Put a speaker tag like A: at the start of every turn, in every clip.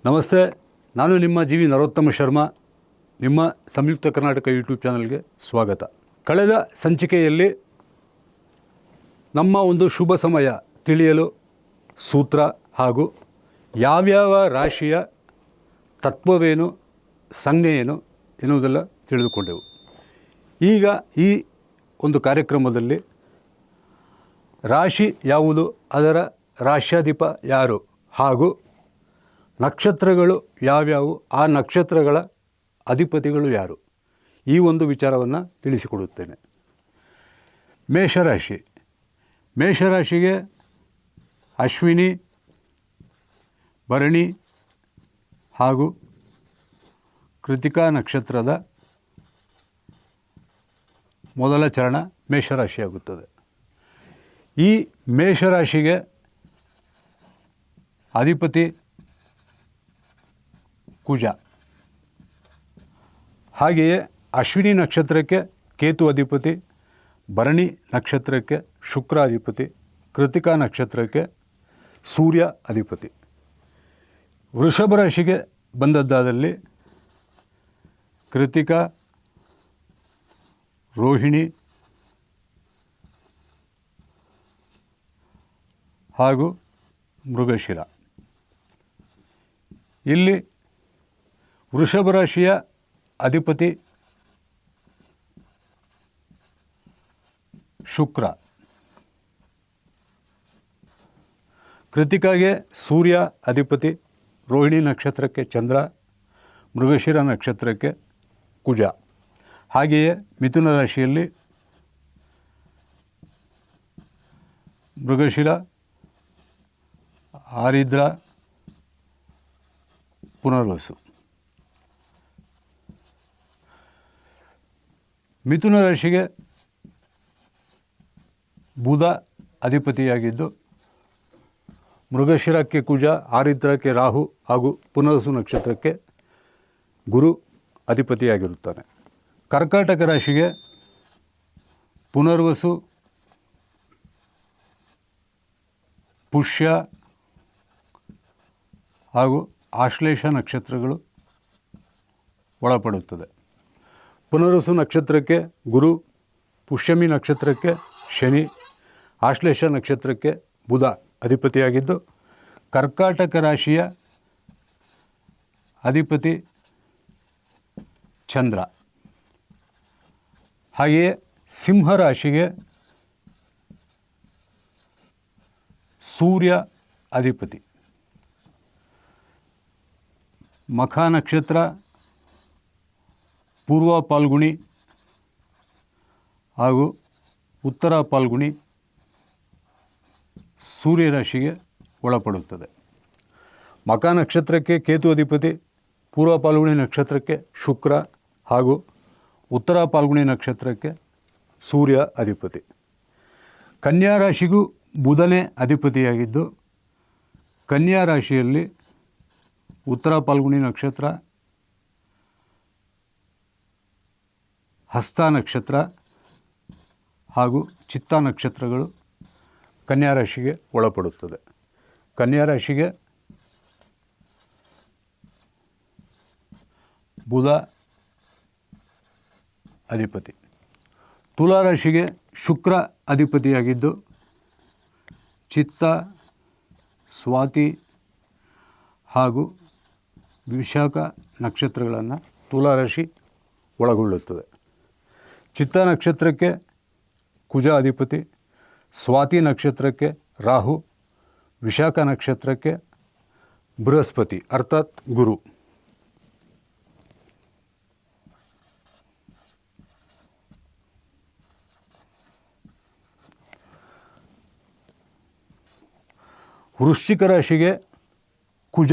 A: ನಮಸ್ತೆ, ನಾನು ನಿಮ್ಮ ಜಿ ವಿ ನರೋತ್ತಮ ಶರ್ಮಾ. ನಿಮ್ಮ ಸಂಯುಕ್ತ ಕರ್ನಾಟಕ ಯೂಟ್ಯೂಬ್ ಚಾನಲ್ಗೆ ಸ್ವಾಗತ. ಕಳೆದ ಸಂಚಿಕೆಯಲ್ಲಿ ನಮ್ಮ ಒಂದು ಶುಭ ಸಮಯ ತಿಳಿಯಲು ಸೂತ್ರ ಹಾಗೂ ಯಾವ್ಯಾವ ರಾಶಿಯ ತತ್ವವೇನು, ಸಂಜ್ಞೆ ಏನು ಎನ್ನುವುದೆಲ್ಲ ತಿಳಿದುಕೊಂಡೆವು. ಈಗ ಈ ಒಂದು ಕಾರ್ಯಕ್ರಮದಲ್ಲಿ ರಾಶಿ ಯಾವುದು, ಅದರ ರಾಶ್ಯಾಧಿಪ ಯಾರು ಹಾಗೂ ನಕ್ಷತ್ರಗಳು ಯಾವ್ಯಾವು, ಆ ನಕ್ಷತ್ರಗಳ ಅಧಿಪತಿಗಳು ಯಾರು, ಈ ಒಂದು ವಿಚಾರವನ್ನು ತಿಳಿಸಿಕೊಡುತ್ತೇನೆ. ಮೇಷರಾಶಿ. ಮೇಷರಾಶಿಗೆ ಅಶ್ವಿನಿ, ಭರಣಿ ಹಾಗೂ ಕೃತಿಕಾ ನಕ್ಷತ್ರದ ಮೊದಲ ಚರಣ ಮೇಷರಾಶಿಯಾಗುತ್ತದೆ. ಈ ಮೇಷರಾಶಿಗೆ ಅಧಿಪತಿ ಕುಜ. ಹಾಗೆಯೇ ಅಶ್ವಿನಿ ನಕ್ಷತ್ರಕ್ಕೆ ಕೇತು ಅಧಿಪತಿ, ಭರಣಿ ನಕ್ಷತ್ರಕ್ಕೆ ಶುಕ್ರ ಅಧಿಪತಿ, ಕೃತಿಕಾ ನಕ್ಷತ್ರಕ್ಕೆ ಸೂರ್ಯ ಅಧಿಪತಿ. ವೃಷಭ ರಾಶಿಗೆ ಬಂದದ್ದಾದಲ್ಲಿ ಕೃತಿಕಾ, ರೋಹಿಣಿ ಹಾಗೂ ಮೃಗಶಿರ. ಇಲ್ಲಿ ವೃಷಭ ರಾಶಿಯ ಅಧಿಪತಿ ಶುಕ್ರ, ಕೃತಿಕಾಗೆ ಸೂರ್ಯ ಅಧಿಪತಿ, ರೋಹಿಣಿ ನಕ್ಷತ್ರಕ್ಕೆ ಚಂದ್ರ, ಮೃಗಶಿರ ನಕ್ಷತ್ರಕ್ಕೆ ಕುಜ. ಹಾಗೆಯೇ ಮಿಥುನ ರಾಶಿಯಲ್ಲಿ ಮೃಗಶಿರ, ಆರಿದ್ರ, ಪುನರ್ವಸು. ಮಿಥುನ ರಾಶಿಗೆ ಬುಧ ಅಧಿಪತಿಯಾಗಿದ್ದು, ಮೃಗಶಿರಕ್ಕೆ ಕುಜ, ಆರಿದ್ರಕ್ಕೆ ರಾಹು ಹಾಗೂ ಪುನರ್ವಸು ನಕ್ಷತ್ರಕ್ಕೆ ಗುರು ಅಧಿಪತಿಯಾಗಿರುತ್ತಾನೆ. ಕರ್ಕಾಟಕ ರಾಶಿಗೆ ಪುನರ್ವಸು, ಪುಷ್ಯ ಹಾಗೂ ಆಶ್ಲೇಷ ನಕ್ಷತ್ರಗಳು ಒಳಪಡುತ್ತದೆ. ಪುನರ್ವಸು ನಕ್ಷತ್ರಕ್ಕೆ ಗುರು, ಪುಷ್ಯಮಿ ನಕ್ಷತ್ರಕ್ಕೆ ಶನಿ, ಆಶ್ಲೇಷ ನಕ್ಷತ್ರಕ್ಕೆ ಬುಧ ಅಧಿಪತಿಯಾಗಿದ್ದು, ಕರ್ಕಾಟಕ ರಾಶಿಯ ಅಧಿಪತಿ ಚಂದ್ರ. ಹಾಗೆಯೇ ಸಿಂಹ ರಾಶಿಗೆ ಸೂರ್ಯ ಅಧಿಪತಿ. ಮಖ ನಕ್ಷತ್ರ, ಪೂರ್ವ ಪಾಲ್ಗುಣಿ ಹಾಗೂ ಉತ್ತರ ಪಾಲ್ಗುಣಿ ಸೂರ್ಯ ರಾಶಿಗೆ ಒಳಪಡುತ್ತದೆ. ಮಖ ನಕ್ಷತ್ರಕ್ಕೆ ಕೇತು ಅಧಿಪತಿ, ಪೂರ್ವ ಪಾಲ್ಗುಣಿ ನಕ್ಷತ್ರಕ್ಕೆ ಶುಕ್ರ ಹಾಗೂ ಉತ್ತರ ಪಾಲ್ಗುಣಿ ನಕ್ಷತ್ರಕ್ಕೆ ಸೂರ್ಯ ಅಧಿಪತಿ. ಕನ್ಯಾ ರಾಶಿಗೂ ಬುಧನೇ ಅಧಿಪತಿಯಾಗಿದ್ದು, ಕನ್ಯಾ ರಾಶಿಯಲ್ಲಿ ಉತ್ತರ ಪಾಲ್ಗುಣಿ ನಕ್ಷತ್ರ, ಹಸ್ತ ನಕ್ಷತ್ರ ಹಾಗೂ ಚಿತ್ತ ನಕ್ಷತ್ರಗಳು ಕನ್ಯಾ ರಾಶಿಗೆ ಒಳಪಡುತ್ತದೆ. ಕನ್ಯಾ ರಾಶಿಗೆ ಬುಧ ಅಧಿಪತಿ. ತುಲಾ ರಾಶಿಗೆ ಶುಕ್ರ ಅಧಿಪತಿಯಾಗಿದ್ದು, ಚಿತ್ತ, ಸ್ವಾತಿ ಹಾಗೂ ವಿಶಾಖ ನಕ್ಷತ್ರಗಳನ್ನು ತುಲಾ ರಾಶಿ ಒಳಗೊಳ್ಳುತ್ತದೆ. ಚಿತ್ತ ನಕ್ಷತ್ರಕ್ಕೆ ಕುಜ ಅಧಿಪತಿ, ಸ್ವಾತಿ ನಕ್ಷತ್ರಕ್ಕೆ ರಾಹು, ವಿಶಾಖ ನಕ್ಷತ್ರಕ್ಕೆ ಬೃಹಸ್ಪತಿ ಅರ್ಥಾತ್ ಗುರು. ವೃಶ್ಚಿಕ ರಾಶಿಗೆ ಕುಜ,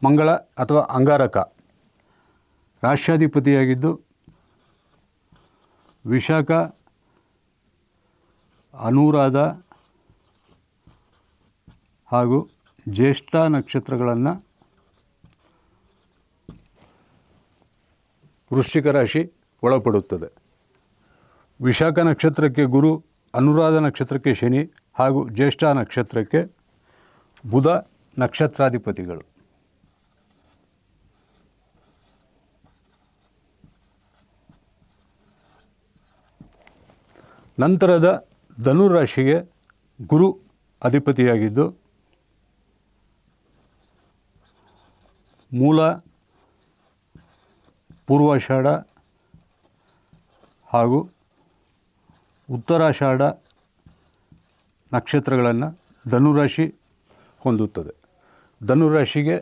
A: ಮಂಗಳ ಅಥವಾ ಅಂಗಾರಕ ರಾಶ್ಯಾಧಿಪತಿಯಾಗಿದ್ದು, ವಿಶಾಖ, ಅನುರಾಧ ಹಾಗೂ ಜ್ಯೇಷ್ಠ ನಕ್ಷತ್ರಗಳನ್ನು ವೃಶ್ಚಿಕ ರಾಶಿ ಒಳಪಡುತ್ತದೆ. ವಿಶಾಖ ನಕ್ಷತ್ರಕ್ಕೆ ಗುರು, ಅನುರಾಧ ನಕ್ಷತ್ರಕ್ಕೆ ಶನಿ ಹಾಗೂ ಜ್ಯೇಷ್ಠ ನಕ್ಷತ್ರಕ್ಕೆ ಬುಧ ನಕ್ಷತ್ರಾಧಿಪತಿಗಳು. ನಂತರದ ಧನುರಾಶಿಗೆ ಗುರು ಅಧಿಪತಿಯಾಗಿದ್ದು ಮೂಲ, ಪೂರ್ವಾಷಾಢ ಹಾಗೂ ಉತ್ತರಾಷಾಢ ನಕ್ಷತ್ರಗಳನ್ನು ಧನುರಾಶಿ ಹೊಂದುತ್ತದೆ. ಧನುರಾಶಿಗೆ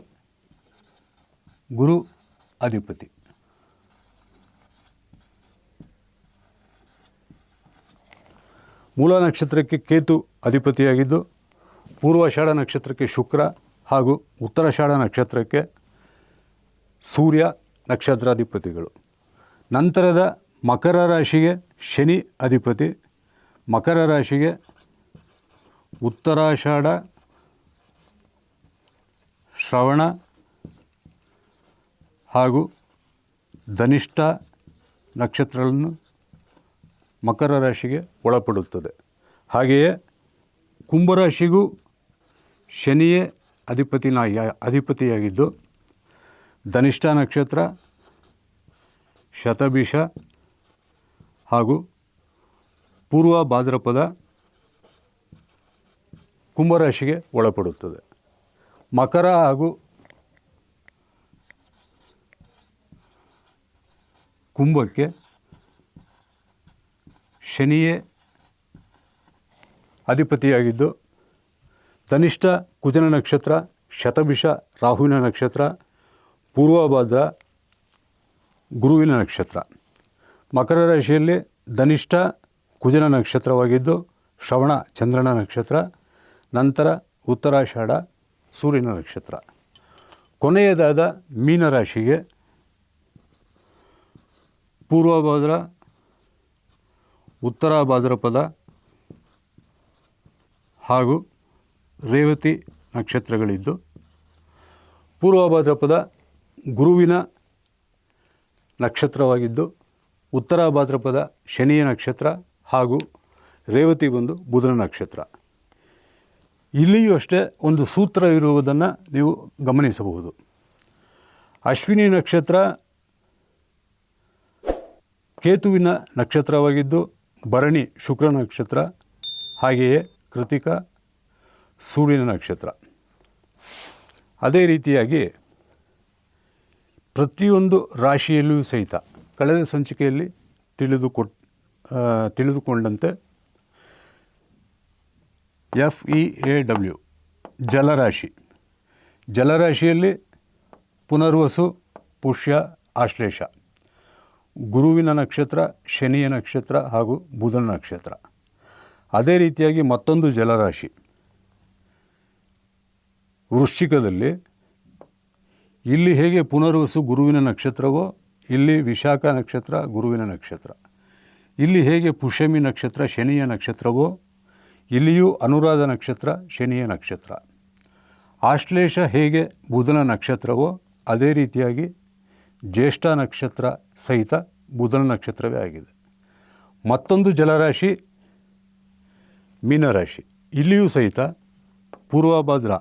A: ಗುರು ಅಧಿಪತಿ. ಮೂಲ ನಕ್ಷತ್ರಕ್ಕೆ ಕೇತು ಅಧಿಪತಿಯಾಗಿದ್ದು ಪೂರ್ವಾಷಾಢ ನಕ್ಷತ್ರಕ್ಕೆ ಶುಕ್ರ ಹಾಗೂ ಉತ್ತರಾಷಾಢ ನಕ್ಷತ್ರಕ್ಕೆ ಸೂರ್ಯ ನಕ್ಷತ್ರಾಧಿಪತಿಗಳು. ನಂತರದ ಮಕರ ರಾಶಿಗೆ ಶನಿ ಅಧಿಪತಿ. ಮಕರ ರಾಶಿಗೆ ಉತ್ತರಾಷಾಢ, ಶ್ರವಣ ಹಾಗೂ ಧನಿಷ್ಠ ನಕ್ಷತ್ರಗಳನ್ನು ಮಕರ ರಾಶಿಗೆ ಒಳಪಡುತ್ತದೆ. ಹಾಗೆಯೇ ಕುಂಭರಾಶಿಗೂ ಶನಿಯೇ ಅಧಿಪತಿಯಾಗಿದ್ದು ಧನಿಷ್ಠ ನಕ್ಷತ್ರ, ಶತಭಿಷ ಹಾಗೂ ಪೂರ್ವ ಭಾದ್ರಪದ ಕುಂಭರಾಶಿಗೆ ಒಳಪಡುತ್ತದೆ. ಮಕರ ಹಾಗೂ ಕುಂಭಕ್ಕೆ ಶನಿಯೇ ಅಧಿಪತಿಯಾಗಿದ್ದು ಧನಿಷ್ಠ ಕುಜನ ನಕ್ಷತ್ರ, ಶತಭಿಷ ರಾಹುವಿನ ನಕ್ಷತ್ರ, ಪೂರ್ವಭಾದ್ರ ಗುರುವಿನ ನಕ್ಷತ್ರ. ಮಕರ ರಾಶಿಯಲ್ಲಿ ಧನಿಷ್ಠ ಕುಜನ ನಕ್ಷತ್ರವಾಗಿದ್ದು ಶ್ರವಣ ಚಂದ್ರನ ನಕ್ಷತ್ರ, ನಂತರ ಉತ್ತರಾಷಾಢ ಸೂರ್ಯನ ನಕ್ಷತ್ರ. ಕೊನೆಯದಾದ ಮೀನರಾಶಿಗೆ ಪೂರ್ವಭಾದ್ರ, ಉತ್ತರ ಭಾದ್ರಪದ ಹಾಗೂ ರೇವತಿ ನಕ್ಷತ್ರಗಳಿದ್ದು ಪೂರ್ವ ಭಾದ್ರಪದ ಗುರುವಿನ ನಕ್ಷತ್ರವಾಗಿದ್ದು ಉತ್ತರ ಭಾದ್ರಪದ ಶನಿಯ ನಕ್ಷತ್ರ ಹಾಗೂ ರೇವತಿ ಬಂದು ಬುಧನ ನಕ್ಷತ್ರ. ಇಲ್ಲಿಯೂ ಅಷ್ಟೇ ಒಂದು ಸೂತ್ರ ಇರುವುದನ್ನು ನೀವು ಗಮನಿಸಬಹುದು. ಅಶ್ವಿನಿ ನಕ್ಷತ್ರ ಕೇತುವಿನ ನಕ್ಷತ್ರವಾಗಿದ್ದು ಭರಣಿ ಶುಕ್ರ ನಕ್ಷತ್ರ, ಹಾಗೆಯೇ ಕೃತಿಕ ಸೂರ್ಯನ ನಕ್ಷತ್ರ. ಅದೇ ರೀತಿಯಾಗಿ ಪ್ರತಿಯೊಂದು ರಾಶಿಯಲ್ಲಿಯೂ ಸಹಿತ ಕಳೆದ ಸಂಚಿಕೆಯಲ್ಲಿ ತಿಳಿದುಕೊಂಡಂತೆ FEAW ಜಲರಾಶಿ. ಜಲರಾಶಿಯಲ್ಲಿ ಪುನರ್ವಸು, ಪುಷ್ಯ, ಆಶ್ಲೇಷ ಗುರುವಿನ ನಕ್ಷತ್ರ, ಶನಿಯ ನಕ್ಷತ್ರ ಹಾಗೂ ಬುಧನ ನಕ್ಷತ್ರ. ಅದೇ ರೀತಿಯಾಗಿ ಮತ್ತೊಂದು ಜಲರಾಶಿ ವೃಶ್ಚಿಕದಲ್ಲಿ ಇಲ್ಲಿ ಹೇಗೆ ಪುನರ್ವಸು ಗುರುವಿನ ನಕ್ಷತ್ರವೋ ಇಲ್ಲಿ ವಿಶಾಖ ನಕ್ಷತ್ರ ಗುರುವಿನ ನಕ್ಷತ್ರ. ಇಲ್ಲಿ ಹೇಗೆ ಪುಷ್ಯಮಿ ನಕ್ಷತ್ರ ಶನಿಯ ನಕ್ಷತ್ರವೋ ಇಲ್ಲಿಯೂ ಅನುರಾಧ ನಕ್ಷತ್ರ ಶನಿಯ ನಕ್ಷತ್ರ. ಆಶ್ಲೇಷ ಹೇಗೆ ಬುಧನ ನಕ್ಷತ್ರವೋ ಅದೇ ರೀತಿಯಾಗಿ ಜ್ಯೇಷ್ಠ ನಕ್ಷತ್ರ ಸಹಿತ ಬುಧನ ನಕ್ಷತ್ರವೇ ಆಗಿದೆ. ಮತ್ತೊಂದು ಜಲರಾಶಿ ಮೀನರಾಶಿ. ಇಲ್ಲಿಯೂ ಸಹಿತ ಪೂರ್ವಭಾದ್ರ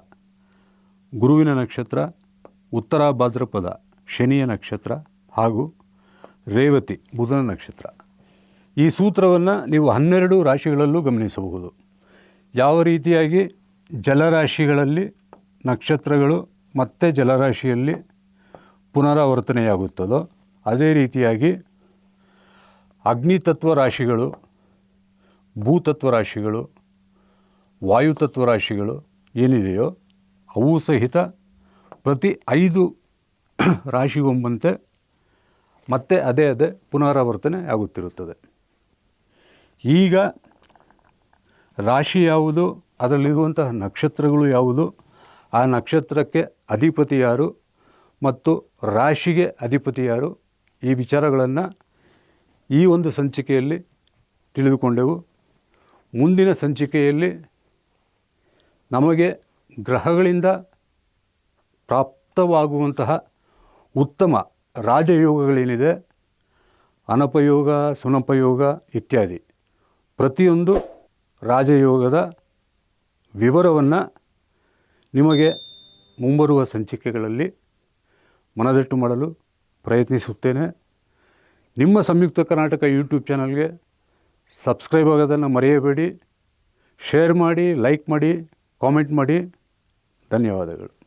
A: ಗುರುವಿನ ನಕ್ಷತ್ರ, ಉತ್ತರ ಭಾದ್ರಪದ ಶನಿಯ ನಕ್ಷತ್ರ ಹಾಗೂ ರೇವತಿ ಬುಧನ ನಕ್ಷತ್ರ. ಈ ಸೂತ್ರವನ್ನು ನೀವು 12 ರಾಶಿಗಳಲ್ಲೂ ಗಮನಿಸಬಹುದು. ಯಾವ ರೀತಿಯಾಗಿ ಜಲರಾಶಿಗಳಲ್ಲಿ ನಕ್ಷತ್ರಗಳು ಮತ್ತೆ ಜಲರಾಶಿಯಲ್ಲಿ ಪುನರಾವರ್ತನೆಯಾಗುತ್ತದೋ ಅದೇ ರೀತಿಯಾಗಿ ಅಗ್ನಿತತ್ವ ರಾಶಿಗಳು, ಭೂತತ್ವ ರಾಶಿಗಳು, ವಾಯುತತ್ವ ರಾಶಿಗಳು ಏನಿದೆಯೋ ಅವು ಸಹಿತ ಪ್ರತಿ 5 ರಾಶಿಗೊಂಬಂತೆ ಮತ್ತೆ ಅದೇ ಪುನರಾವರ್ತನೆ ಆಗುತ್ತಿರುತ್ತದೆ. ಈಗ ರಾಶಿ ಯಾವುದು, ಅದರಲ್ಲಿರುವಂತಹ ನಕ್ಷತ್ರಗಳು ಯಾವುದು, ಆ ನಕ್ಷತ್ರಕ್ಕೆ ಅಧಿಪತಿ ಯಾರು ಮತ್ತು ರಾಶಿಗೆ ಅಧಿಪತಿ ಯಾರು, ಈ ವಿಚಾರಗಳನ್ನು ಈ ಒಂದು ಸಂಚಿಕೆಯಲ್ಲಿ ತಿಳಿದುಕೊಂಡೆವು. ಮುಂದಿನ ಸಂಚಿಕೆಯಲ್ಲಿ ನಮಗೆ ಗ್ರಹಗಳಿಂದ ಪ್ರಾಪ್ತವಾಗುವಂತಹ ಉತ್ತಮ ರಾಜಯೋಗಗಳೇನಿದೆ, ಅನಪಯೋಗ, ಸುನಪಯೋಗ ಇತ್ಯಾದಿ ಪ್ರತಿಯೊಂದು ರಾಜಯೋಗದ ವಿವರವನ್ನು ನಿಮಗೆ ಮುಂಬರುವ ಸಂಚಿಕೆಗಳಲ್ಲಿ ಮನದಟ್ಟು ಮಾಡಲು ಪ್ರಯತ್ನಿಸುತ್ತೇನೆ. ನಿಮ್ಮ ಸಂಯುಕ್ತ ಕರ್ನಾಟಕ ಯೂಟ್ಯೂಬ್ ಚಾನಲ್ಗೆ ಸಬ್ಸ್ಕ್ರೈಬ್ ಆಗೋದನ್ನು ಮರೆಯಬೇಡಿ. ಶೇರ್ ಮಾಡಿ, ಲೈಕ್ ಮಾಡಿ, ಕಾಮೆಂಟ್ ಮಾಡಿ. ಧನ್ಯವಾದಗಳು.